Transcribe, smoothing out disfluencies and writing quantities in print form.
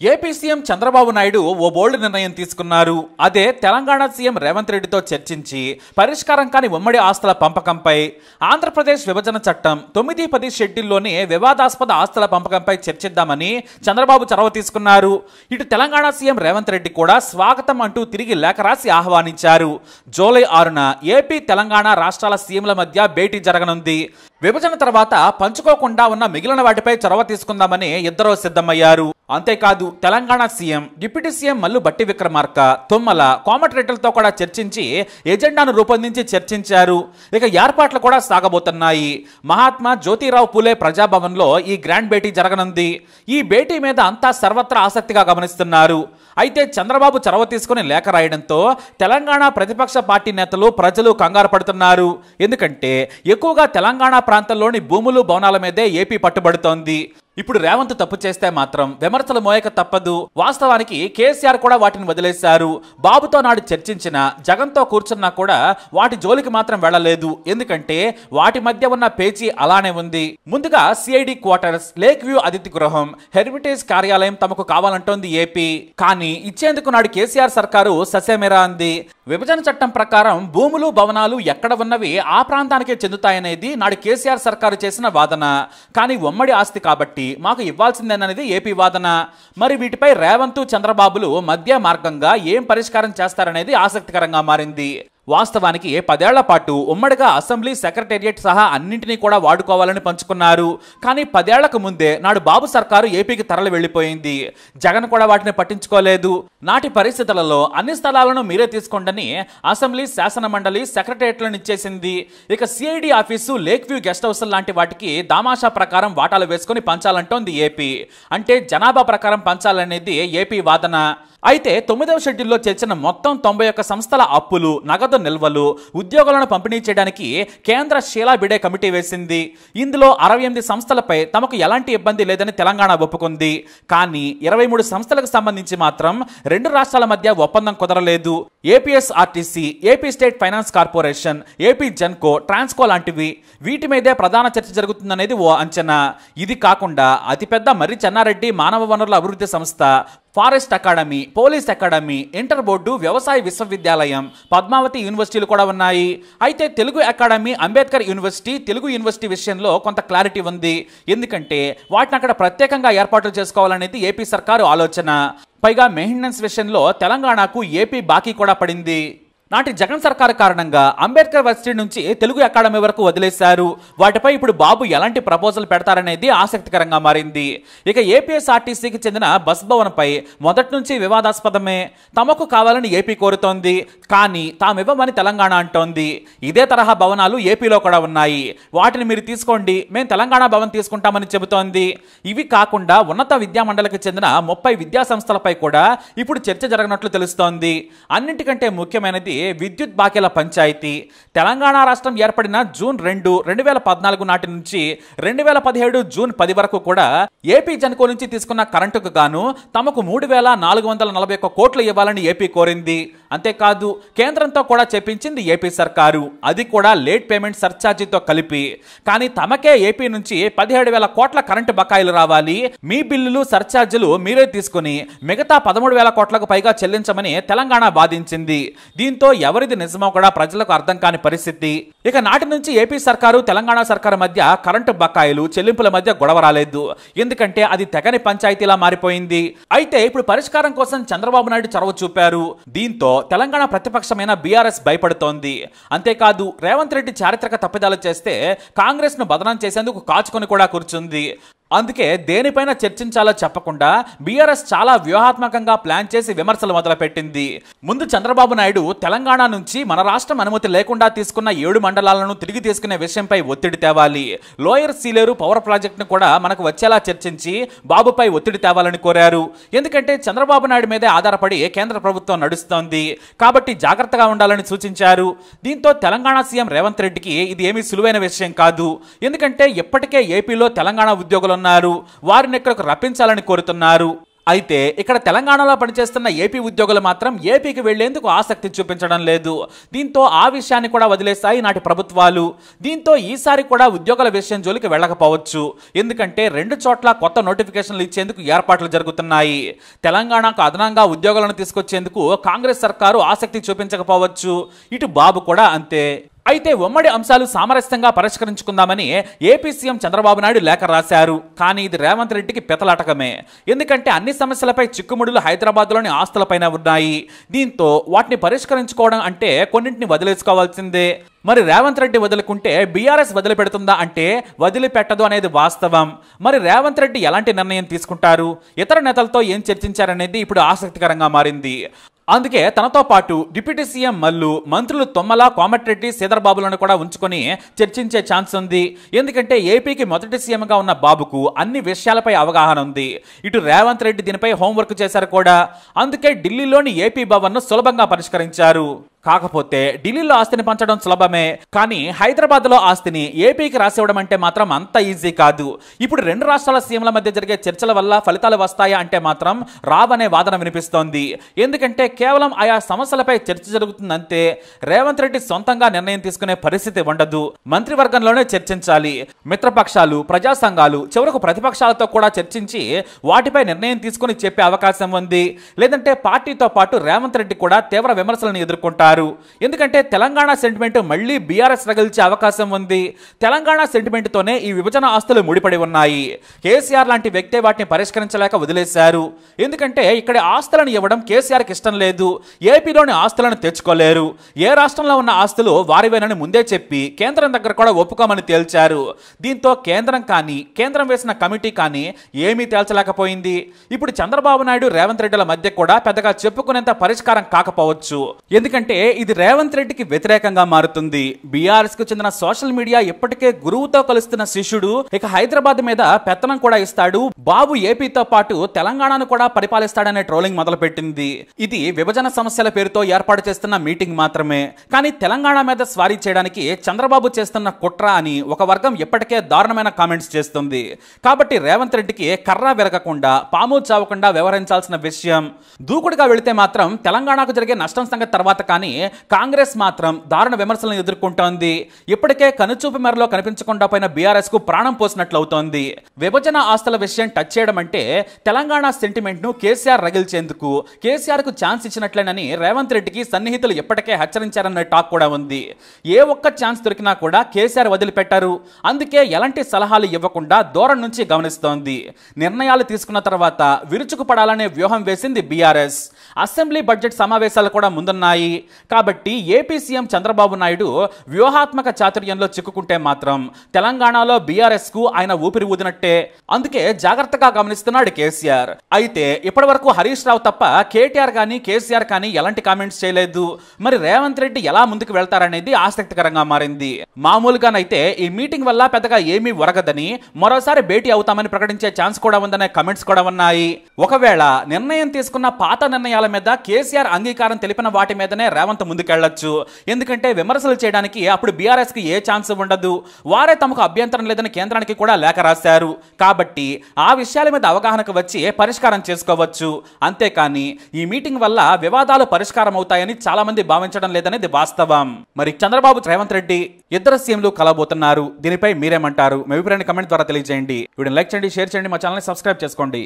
AP CM Chandrababu Naidu ఓ బోల్డ్ నిర్ణయం తీసుకున్నారు. అదే తెలంగాణ సీఎం రేవంత్ రెడ్డితో చర్చించి పరిష్కారం కాని ఉమ్మడి ఆస్తుల పంపకంపై ఆంధ్రప్రదేశ్ విభజన చట్టం 9-10 షెడ్యూల్లోని వివాదాస్పద ఆస్తుల పంపకంపై చర్చిద్దామని చంద్రబాబు చొరవ తీసుకున్నారు. ఇటు తెలంగాణ సీఎం రేవంత్ రెడ్డి కూడా స్వాగతం అంటూ తిరిగి లేఖ రాసి ఆహ్వానించారు. జూలై 6న ఏపీ తెలంగాణ రాష్ట్రాల సీఎంల మధ్య భేటీ జరగనుంది. విభజన తర్వాత పంచుకోకుండా ఉన్న మిగిలిన వాటిపై చొరవ తీసుకుందామని ఇద్దరూ సిద్ధమయ్యారు. అంతేకాదు Telangana CM, deputy CM Mallu Bhatti Vikramarka, Tummala, కోమటిరెడ్డిలతో కూడా చర్చించి ఎజెండాను రూపొందించి చర్చించారు. ఇక ఏర్పాట్లు కూడా సాగబోతున్నాయి. మహాత్మా జ్యోతిరావు పూలే ప్రజాభవన్లో ఈ గ్రాండ్ భేటీ జరగనుంది. ఈ భేటీ మీద అంతా సర్వత్రా ఆసక్తిగా గమనిస్తున్నారు. అయితే చంద్రబాబు చొరవ తీసుకుని లేఖ రాయడంతో తెలంగాణ ప్రతిపక్ష పార్టీ నేతలు, ప్రజలు కంగారు పడుతున్నారు. ఎందుకంటే ఎక్కువగా తెలంగాణ ప్రాంతంలోని భూములు, భవనాల మీదే ఏపీ పట్టుబడుతోంది. ఇప్పుడు రేవంత్ తప్పు చేస్తే మాత్రం విమర్శలు మోయక తప్పదు. వాస్తవానికి కేసీఆర్ కూడా వాటిని వదిలేశారు. బాబుతో నాడు చర్చించిన, జగన్తో కూర్చున్నా కూడా వాటి జోలికి మాత్రం వెళ్లలేదు. ఎందుకంటే వాటి మధ్య ఉన్న పేచీ అలానే ఉంది. ముందుగా సిఐడి క్వార్టర్స్, లేక్ వ్యూ అతిథి గృహం, హెరిటేజ్ కార్యాలయం తమకు కావాలంటోంది ఏపీ. కానీ ఇచ్చేందుకు నాడు కేసీఆర్ సర్కారు ససేమిరా అంది. విభజన చట్టం ప్రకారం భూములు, భవనాలు ఎక్కడ ఉన్నవి ఆ ప్రాంతానికే చెందుతాయనేది నాడు కేసీఆర్ సర్కారు చేసిన వాదన. కానీ ఉమ్మడి ఆస్తి కాబట్టి మాకు ఇవ్వాల్సిందేననేది ఏపీ వాదన. మరి వీటిపై రేవంత్, చంద్రబాబులు మధ్య మార్గంగా ఏం పరిష్కారం చేస్తారనేది ఆసక్తికరంగా మారింది. వాస్తవానికి 10 ఏళ్ల పాటు ఉమ్మడిగా అసెంబ్లీ, సెక్రటేరియట్ సహా అన్నింటినీ కూడా వాడుకోవాలని పంచుకున్నారు. కానీ 10 ఏళ్లకు ముందే నాడు బాబు సర్కారు ఏపీకి తరలి వెళ్లిపోయింది. జగన్ కూడా వాటిని పట్టించుకోలేదు. నాటి పరిస్థితులలో అన్ని స్థలాలను మీరే తీసుకోండని అసెంబ్లీ, శాసన మండలి, సెక్రటేరియట్లను ఇచ్చేసింది. ఇక CID office, lake view guest house లాంటి వాటికి దామాషా ప్రకారం వాటాలు వేసుకుని పంచాలంటోంది ఏపీ. అంటే జనాభా ప్రకారం పంచాలనేది ఏపీ వాదన. అయితే 9వ షెడ్యూల్లో చేర్చిన మొత్తం 91 సంస్థల అప్పులు, నగదు నిల్వలు, ఉద్యోగులను పంపిణీ చేయడానికి కేంద్ర షీలా బిడే కమిటీ వేసింది. ఇందులో 68 సంస్థలపై తమకు ఎలాంటి ఇబ్బంది లేదని తెలంగాణ ఒప్పుకుంది. కానీ 23 సంస్థలకు సంబంధించి మాత్రం 2 రాష్ట్రాల మధ్య ఒప్పందం కుదరలేదు. APSRTC, AP state finance corporation, AP Genco, Transco లాంటివి. వీటి మీదే ప్రధాన చర్చ జరుగుతుందనేది ఓ అంచనా. ఇది కాకుండా అతిపెద్ద మర్రి చెన్నారెడ్డి మానవ వనరుల అభివృద్ధి సంస్థ, forest academy, police academy, inter board, వ్యవసాయ విశ్వవిద్యాలయం, పద్మావతి యూనివర్సిటీలు కూడా ఉన్నాయి. అయితే Telugu academy, Ambedkar university, Telugu university విషయంలో కొంత క్లారిటీ ఉంది. ఎందుకంటే వాటిని అక్కడ ప్రత్యేకంగా ఏర్పాట్లు చేసుకోవాలనేది ఏపీ సర్కారు ఆలోచన. పైగా మెయింటెనెన్స్ విషయంలో తెలంగాణకు ఏపీ బాకీ కూడా పడింది. నాటి జగన్ సర్కారు కారణంగా అంబేద్కర్ యూనివర్సిటీ నుంచి తెలుగు అకాడమీ వరకు వదిలేశారు. వాటిపై ఇప్పుడు బాబు ఎలాంటి ప్రపోజల్ పెడతారనేది ఆసక్తికరంగా మారింది. ఇక ఏపీఎస్ఆర్టీసీకి చెందిన బస్ భవన్పై మొదటి నుంచి వివాదాస్పదమే. తమకు కావాలని ఏపీ కోరుతోంది. కానీ తామివ్వమని తెలంగాణ అంటోంది. ఇదే తరహా భవనాలు ఏపీలో కూడా ఉన్నాయి. వాటిని మీరు తీసుకోండి, మేము తెలంగాణ భవన్ తీసుకుంటామని చెబుతోంది. ఇవి కాకుండా ఉన్నత విద్యామండలికి చెందిన 30 విద్యా సంస్థలపై కూడా ఇప్పుడు చర్చ జరగనట్లు తెలుస్తోంది. అన్నింటికంటే ముఖ్యమైనది విద్యుత్ బాకీల పంచాయతీ. తెలంగాణ రాష్ట్రం ఏర్పడిన జూన్ 2, 2014 నాటి నుంచి 2017 జూన్ 10 వరకు కూడా ఏపీ జెన్కో నుంచి తీసుకున్న కరెంటుకు గాను తమకు 3,441 కోట్లు ఇవ్వాలని ఏపీ కోరింది. అంతేకాదు కేంద్రంతో కూడా చెప్పించింది ఏపీ సర్కారు. అది కూడా లేట్ పేమెంట్ సర్ఛార్జీతో కలిపి. కానీ తమకే ఏపీ నుంచి 17,000 కోట్ల కరెంటు బకాయిలు రావాలి. మీ బిల్లులు, సర్ఛార్జీలు మీరే తీసుకుని మిగతా 13,000 కోట్లకు పైగా చెల్లించమని తెలంగాణ వాదించింది. దీంతో ఎవరిది నిజమో కూడా ప్రజలకు అర్థం కాని పరిస్థితి. ఇక నాటి నుంచి ఏపీ సర్కారు, తెలంగాణ సర్కారు మధ్య కరెంటు బకాయిలు, చెల్లింపుల మధ్య గొడవ రాలేదు. ఎందుకంటే అది తెగని పంచాయతీలా మారిపోయింది. అయితే ఇప్పుడు పరిష్కారం కోసం చంద్రబాబు నాయుడు చొరవ చూపారు. దీంతో తెలంగాణ ప్రతిపక్షమైన బీఆర్ఎస్ భయపడుతోంది. అంతేకాదు రేవంత్ రెడ్డి చారిత్రక తప్పిదాలు చేస్తే కాంగ్రెస్ ను బదనాం చేసేందుకు కాచుకొని కూడా కూర్చుంది. అందుకే దేనిపైన చర్చించాలో చెప్పకుండా బీఆర్ఎస్ చాలా వ్యూహాత్మకంగా ప్లాన్ చేసి విమర్శలు మొదలుపెట్టింది. ముందు చంద్రబాబు నాయుడు తెలంగాణ నుంచి మన రాష్ట్రం అనుమతి లేకుండా తీసుకున్న 7 మండలాలను తిరిగి తీసుకునే విషయంపై ఒత్తిడి తేవాలి. లోయర్ సీలేరు పవర్ ప్రాజెక్టును కూడా మనకు వచ్చేలా చర్చించి బాబుపై ఒత్తిడి తేవాలని కోరారు. ఎందుకంటే చంద్రబాబు నాయుడు మీదే ఆధారపడి కేంద్ర ప్రభుత్వం నడుస్తోంది కాబట్టి జాగ్రత్తగా ఉండాలని సూచించారు. దీంతో తెలంగాణ సీఎం రేవంత్ రెడ్డికి ఇది ఏమీ సులువైన విషయం కాదు. ఎందుకంటే ఇప్పటికే ఏపీలో తెలంగాణ ఉద్యోగులు వారిని ఇక్కడకు రప్పించాలని కోరుతున్నారు. అయితే ఇక్కడ తెలంగాణలో పనిచేస్తున్న ఏపీ ఉద్యోగులు మాత్రం ఏపీకి వెళ్లేందుకు ఆసక్తి చూపించడం లేదు. దీంతో ఆ విషయాన్ని కూడా వదిలేశాయి నాటి ప్రభుత్వాలు. దీంతో ఈసారి కూడా ఉద్యోగుల విషయం జోలికి వెళ్ళకపోవచ్చు. ఎందుకంటే 2 చోట్ల కొత్త నోటిఫికేషన్లు ఇచ్చేందుకు ఏర్పాట్లు జరుగుతున్నాయి. తెలంగాణకు అదనంగా ఉద్యోగులను తీసుకొచ్చేందుకు కాంగ్రెస్ సర్కారు ఆసక్తి చూపించకపోవచ్చు. ఇటు బాబు కూడా అంతే. అయితే ఉమ్మడి అంశాలు సామరస్యంగా పరిష్కరించుకుందామని ఏపీ సీఎం చంద్రబాబు నాయుడు లేఖ రాశారు. కానీ ఇది రేవంత్ రెడ్డికి పెతలాటకమే. ఎందుకంటే అన్ని సమస్యలపై చిక్కుముడులు హైదరాబాద్లోని ఆస్తులపైన ఉన్నాయి. దీంతో వాటిని పరిష్కరించుకోవడం అంటే కొన్నింటిని వదిలేసుకోవాల్సిందే. మరి రేవంత్ రెడ్డి వదులుకుంటే బీఆర్ఎస్ వదిలిపెడుతుందా అంటే వదిలిపెట్టదు అనేది వాస్తవం. మరి రేవంత్ రెడ్డి ఎలాంటి నిర్ణయం తీసుకుంటారు, ఇతర నేతలతో ఏం చర్చించారనేది ఇప్పుడు ఆసక్తికరంగా మారింది. అందుకే తనతో పాటు డిప్యూటీ సీఎం మల్లు, మంత్రులు తుమ్మల, కోమటిరెడ్డి, శ్రీధర్బాబులను కూడా ఉంచుకొని చర్చించే ఛాన్స్ ఉంది. ఎందుకంటే ఏపీకి మొదటి సీఎంగా ఉన్న బాబుకు అన్ని విషయాలపై అవగాహన ఉంది. ఇటు రేవంత్ రెడ్డి దీనిపై హోంవర్క్ చేశారు కూడా. అందుకే ఢిల్లీలోని ఏపీ భవన్ను సులభంగా పరిష్కరించారు. కాకపోతే ఢిల్లీలో ఆస్తిని పంచడం సులభమే, కానీ హైదరాబాద్లో ఆస్తిని ఏపీకి రాసివ్వడం అంటే మాత్రం అంత ఈజీ కాదు. ఇప్పుడు 2 రాష్ట్రాల సీఎంల మధ్య జరిగే చర్చల వల్ల ఫలితాలు వస్తాయా అంటే మాత్రం రావనే వాదన వినిపిస్తోంది. ఎందుకంటే కేవలం ఆయా సమస్యలపై చర్చ జరుగుతుందంతే. రేవంత్ రెడ్డి సొంతంగా నిర్ణయం తీసుకునే పరిస్థితి ఉండదు. మంత్రివర్గంలోనే చర్చించాలి. మిత్రపక్షాలు, ప్రజా సంఘాలు, చివరకు ప్రతిపక్షాలతో కూడా చర్చించి వాటిపై నిర్ణయం తీసుకుని చెప్పే అవకాశం ఉంది. లేదంటే పార్టీతో పాటు రేవంత్ రెడ్డి కూడా తీవ్ర విమర్శలను ఎదుర్కొంటారు. ఎందుకంటే తెలంగాణ సెంటిమెంట్ మళ్లీ బీఆర్ఎస్ రగిల్చే అవకాశం ఉంది. తెలంగాణ సెంటిమెంట్ తోనే ఈ విభజన ఆస్తులు ముడిపడి ఉన్నాయి. కేసీఆర్ లాంటి వ్యక్తే వాటిని పరిష్కరించలేక వదిలేశారు. ఎందుకంటే ఇక్కడ ఆస్తులను ఇవ్వడం కేసీఆర్కి ఇష్టం లేదు. ఏపీలోని ఆస్తులను తెచ్చుకోలేరు. ఏ రాష్ట్రంలో ఉన్న ఆస్తులు వారివేనని ముందే చెప్పి కేంద్రం దగ్గర కూడా ఒప్పుకోమని తేల్చారు. దీంతో కేంద్రం వేసిన కమిటీ కానీ ఏమీ తేల్చలేకపోయింది. ఇప్పుడు చంద్రబాబు నాయుడు, రేవంత్ రెడ్డిల మధ్య కూడా పెద్దగా చెప్పుకునేంత పరిష్కారం కాకపోవచ్చు. ఎందుకంటే ఇది రేవంత్ రెడ్డికి వ్యతిరేకంగా మారుతుంది. బీఆర్ఎస్ కు చెందిన సోషల్ మీడియా ఇప్పటికే గురువుతో కలుస్తున్న శిష్యుడు ఇక హైదరాబాద్ మీద పెత్తనం కూడా ఇస్తాడు. బాబు ఏపీతో పాటు తెలంగాణను కూడా పరిపాలిస్తాడనే ట్రోలింగ్ మొదలుపెట్టింది. ఇది విభజన సమస్యల పేరుతో ఏర్పాటు చేస్తున్న మీటింగ్ మాత్రమే. కానీ తెలంగాణ మీద స్వారీ చేయడానికి చంద్రబాబు చేస్తున్న కుట్ర అని ఒక వర్గం ఇప్పటికే దారుణమైన కామెంట్స్ చేస్తుంది. కాబట్టి రేవంత్ రెడ్డికి కర్ర విరగకుండా, పాము చావకుండా వ్యవహరించాల్సిన విషయం. దూకుడుగా వెళితే మాత్రం తెలంగాణకు జరిగే నష్టం సంగతి తర్వాత, కానీ కాంగ్రెస్ మాత్రం దారుణ విమర్శలను ఎదుర్కొంటోంది. ఇప్పటికే కనుచూపు మేరలో కనిపించకుండా పోయిన బీఆర్ఎస్ కు ప్రాణం పోసినట్లు అవుతోంది. విభజన ఆస్తుల విషయం టచ్ చేయడం అంటే తెలంగాణ సెంటిమెంట్ ను కేసీఆర్ రగిల్చేందుకు కేసీఆర్ కు ఛాన్స్ ఇచ్చినట్లేనని రేవంత్ రెడ్డికి సన్నిహితులు ఇప్పటికే హెచ్చరించారన్న టాక్ కూడా ఉంది. ఏ ఒక్క ఛాన్స్ దొరికినా కూడా కేసీఆర్ వదిలిపెట్టారు. అందుకే ఎలాంటి సలహాలు ఇవ్వకుండా దూరం నుంచి గమనిస్తోంది. నిర్ణయాలు తీసుకున్న తర్వాత విరుచుకుపడాలనే వ్యూహం వేసింది బీఆర్ఎస్. అసెంబ్లీ బడ్జెట్ సమావేశాలు కూడా ముందున్నాయి. కాబట్టి ఏపీ సీఎం చంద్రబాబు నాయుడు వ్యూహాత్మక చాతుర్యంలో చిక్కుకుంటే మాత్రం తెలంగాణలో బీఆర్ఎస్ కు ఆయన ఊపిరి ఊదినట్టే. అందుకే జాగ్రత్తగా గమనిస్తున్నాడు కేసీఆర్. అయితే ఇప్పటి వరకు హరీష్ రావు తప్ప కేటీఆర్ కానీ కేసీఆర్ కానీ ఎలాంటి కామెంట్స్ చేయలేదు. మరి రేవంత్ రెడ్డి ఎలా ముందుకు వెళ్తారనేది ఆసక్తికరంగా మారింది. మామూలుగానైతే ఈ మీటింగ్ వల్ల పెద్దగా ఏమీ ఒరగదని, మరోసారి భేటీ అవుతామని ప్రకటించే ఛాన్స్ కూడా ఉందనే కామెంట్స్ కూడా ఉన్నాయి. ఒకవేళ నిర్ణయం తీసుకున్న పాత నిర్ణయాల మీద కేసీఆర్ అంగీకారం తెలిపిన వాటి మీదనే రేవంత్ ముందుకెళ్లొచ్చు. ఎందుకంటే విమర్శలు చేయడానికి అప్పుడు బీఆర్ఎస్ కి ఏ ఛాన్స్ ఉండదు. వారే తమకు అభ్యంతరం లేదని కేంద్రానికి కూడా లేఖ రాశారు. కాబట్టి ఆ విషయాల మీద అవగాహనకు వచ్చి పరిష్కారం చేసుకోవచ్చు. అంతేకాని ఈ మీటింగ్ వల్ల వివాదాలు పరిష్కారం అవుతాయని చాలా మంది భావించడం లేదనేది వాస్తవం. మరి చంద్రబాబు, రేవంత్ రెడ్డి ఇద్దరు సీఎంలు కలబోతున్నారు. దీనిపై మీరేమంటారు? మీ అభిప్రాయాన్ని కమెంట్ ద్వారా తెలియజేయండి. వీడియోని లైక్ చేయండి, షేర్ చేయండి, మా ఛానల్ని సబ్స్క్రైబ్ చేసుకోండి.